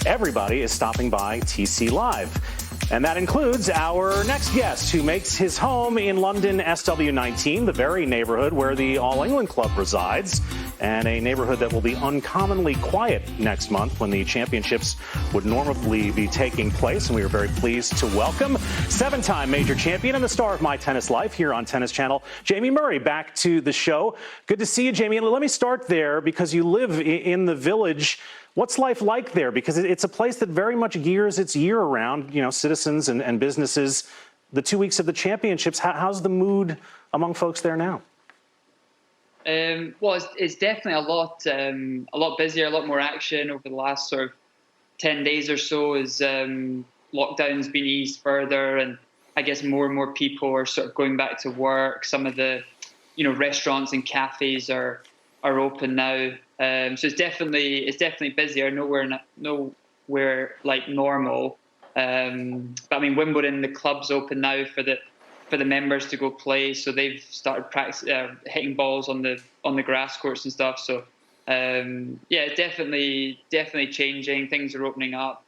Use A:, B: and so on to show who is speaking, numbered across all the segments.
A: everybody is stopping by TC Live. And that includes our next guest, who makes his home in London SW19, the very neighborhood where the All England Club resides, and a neighborhood that will be uncommonly quiet next month when the championships would normally be taking place. And we are very pleased to welcome seven-time major champion and the star of My Tennis Life here on Tennis Channel, Jamie Murray, back to the show. Good to see you, Jamie. And let me start there because you live in the village. What's life like there? Because it's a place that very much gears its year around, you know, citizens and businesses. The 2 weeks of the championships, how's the mood among folks there now?
B: Well, it's definitely a lot busier, a lot more action over the last sort of 10 days or so as lockdown's been eased further, and I guess more and more people are sort of going back to work. Some of the, restaurants and cafes are open now. So it's definitely busier. Nowhere like normal. But I mean, Wimbledon, the club's open now for the members to go play. So they've started hitting balls on the grass courts and stuff. So yeah, definitely changing. Things are opening up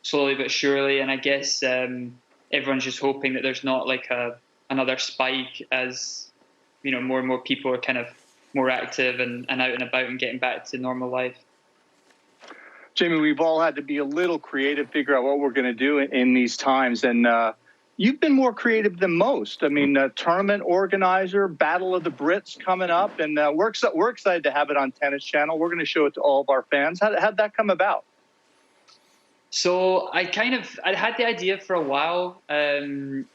B: slowly but surely. And I guess everyone's just hoping that there's not like another spike as more and more people are kind of more active and out and about and getting back to normal life.
C: Jamie, we've all had to be a little creative, figure out what we're going to do in these times. And you've been more creative than most. I mean, tournament organizer, Battle of the Brits coming up. And we're excited to have it on Tennis Channel. We're going to show it to all of our fans. How'd that come about?
B: So I'd had the idea for a while. But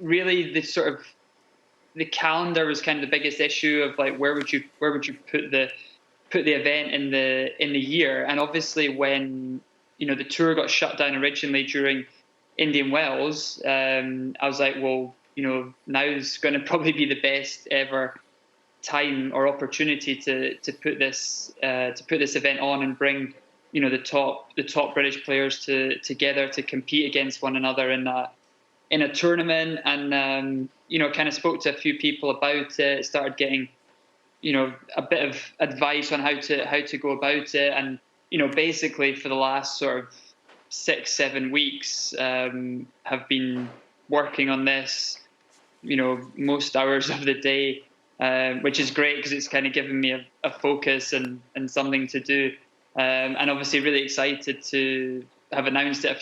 B: really the calendar was kind of the biggest issue of like where would you put the event in the year. And obviously when the tour got shut down originally during Indian Wells, I was like, well, now's going to probably be the best ever time or opportunity to put this event on and bring the top British players together to compete against one another in a tournament. And kind of spoke to a few people about it, started getting a bit of advice on how to go about it. And basically for the last sort of 6-7 weeks have been working on this most hours of the day, which is great because it's kind of given me a focus and something to do, and obviously really excited to have announced it a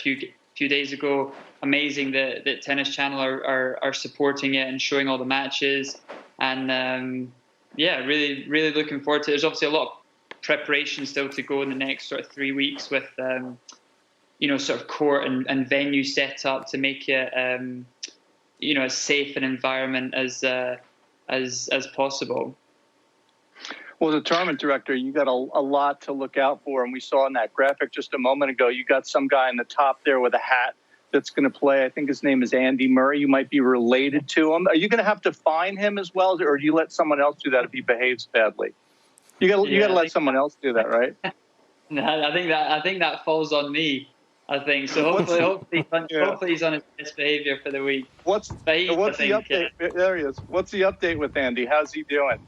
B: few days ago. Amazing that Tennis Channel are supporting it and showing all the matches, and yeah, really looking forward to it. There's obviously a lot of preparation still to go in the next sort of 3 weeks with sort of court and venue set up to make it as safe an environment as possible.
C: Well, as a tournament director, you got a lot to look out for, and we saw in that graphic just a moment ago, you got some guy in the top there with a hat that's going to play. I think his name is Andy Murray. You might be related to him. Are you going to have to find him as well, or do you let someone else do that if he behaves badly? You got to let someone else do that, right?
B: No, I think that falls on me. I think so. Hopefully he's on his best behavior for the week.
C: What's the update? There he is. What's the update with Andy? How's he doing?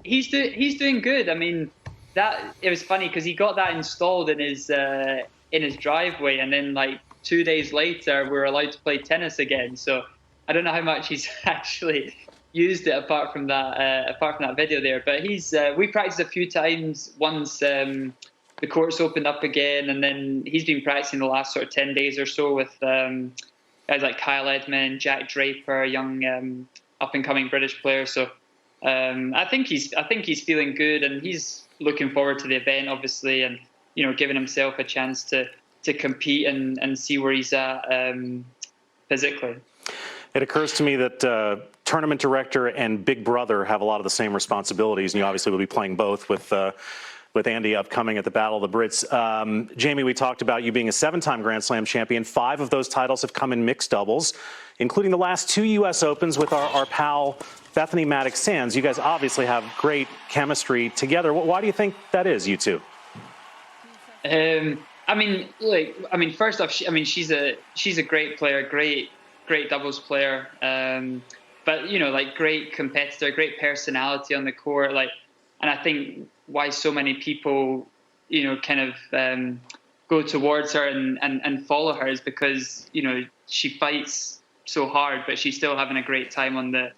B: He's doing good. I mean, it was funny because he got that installed in his driveway, and then like 2 days later we were allowed to play tennis again. So I don't know how much he's actually used it apart from that video there. But we practiced a few times once the courts opened up again, and then he's been practicing the last sort of 10 days or so with guys like Kyle Edmund, Jack Draper, young up and coming British player. So I think he's feeling good, and he's looking forward to the event, obviously, and giving himself a chance to compete and see where he's at physically.
A: It occurs to me that tournament director and big brother have a lot of the same responsibilities, and you obviously will be playing both with Andy upcoming at the Battle of the Brits. Jamie, we talked about you being a 7-time Grand Slam champion. 5 of those titles have come in mixed doubles, including the last 2 U.S. Opens with our pal Bethany Maddox-Sands. You guys obviously have great chemistry together. Why do you think that is, you two?
B: First off, she's a great player, great doubles player, but great competitor, great personality on the court. And I think why so many people kind of go towards her and follow her is because, she fights so hard, but she's still having a great time on the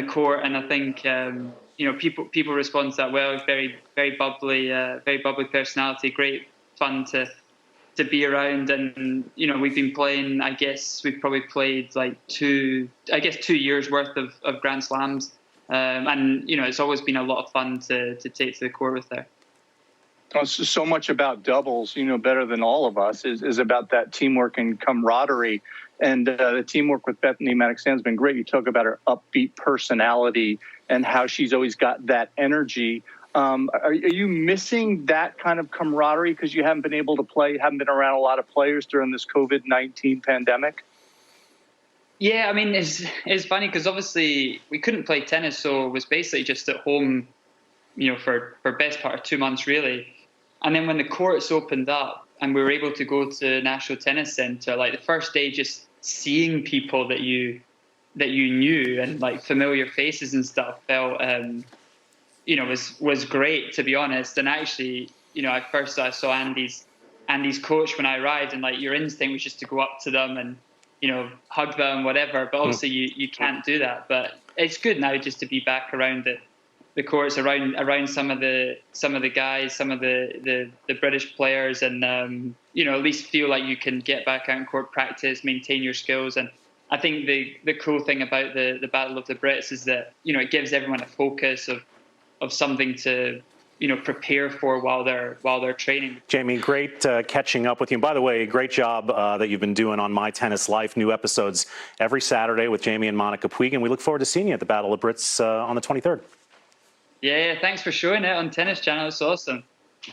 B: court. And I think, people respond to that well. Very, very bubbly personality, great fun to be around. And, we've been playing, I guess we've probably played like 2 years worth of Grand Slams. And, it's always been a lot of fun to take to the court with her.
C: So much about doubles, better than all of us, is about that teamwork and camaraderie. And the teamwork with Bethany Maddox has been great. You talk about her upbeat personality and how she's always got that energy. Are you missing that kind of camaraderie because you haven't been able to play, haven't been around a lot of players during this COVID-19 pandemic?
B: Yeah, I mean, it's funny because obviously we couldn't play tennis, so it was basically just at home, for best part of 2 months, really. And then when the courts opened up and we were able to go to National Tennis Centre, like the first day, just seeing people that you knew and like familiar faces and stuff felt, was great, to be honest. And actually, at first I saw Andy's coach when I arrived, and like your instinct was just to go up to them and, hug them, whatever. But obviously you can't do that. But it's good now just to be back around the courts, around some of the guys, some of the British players, and at least feel like you can get back out in court, practice, maintain your skills. And I think the cool thing about the Battle of the Brits is that it gives everyone a focus of something to prepare for while they're training.
A: Jamie, great catching up with you. And by the way, great job that you've been doing on My Tennis Life. New episodes every Saturday with Jamie and Monica Puig, and we look forward to seeing you at the Battle of Brits on the 23rd.
B: Yeah, thanks for showing it on Tennis Channel. It's awesome.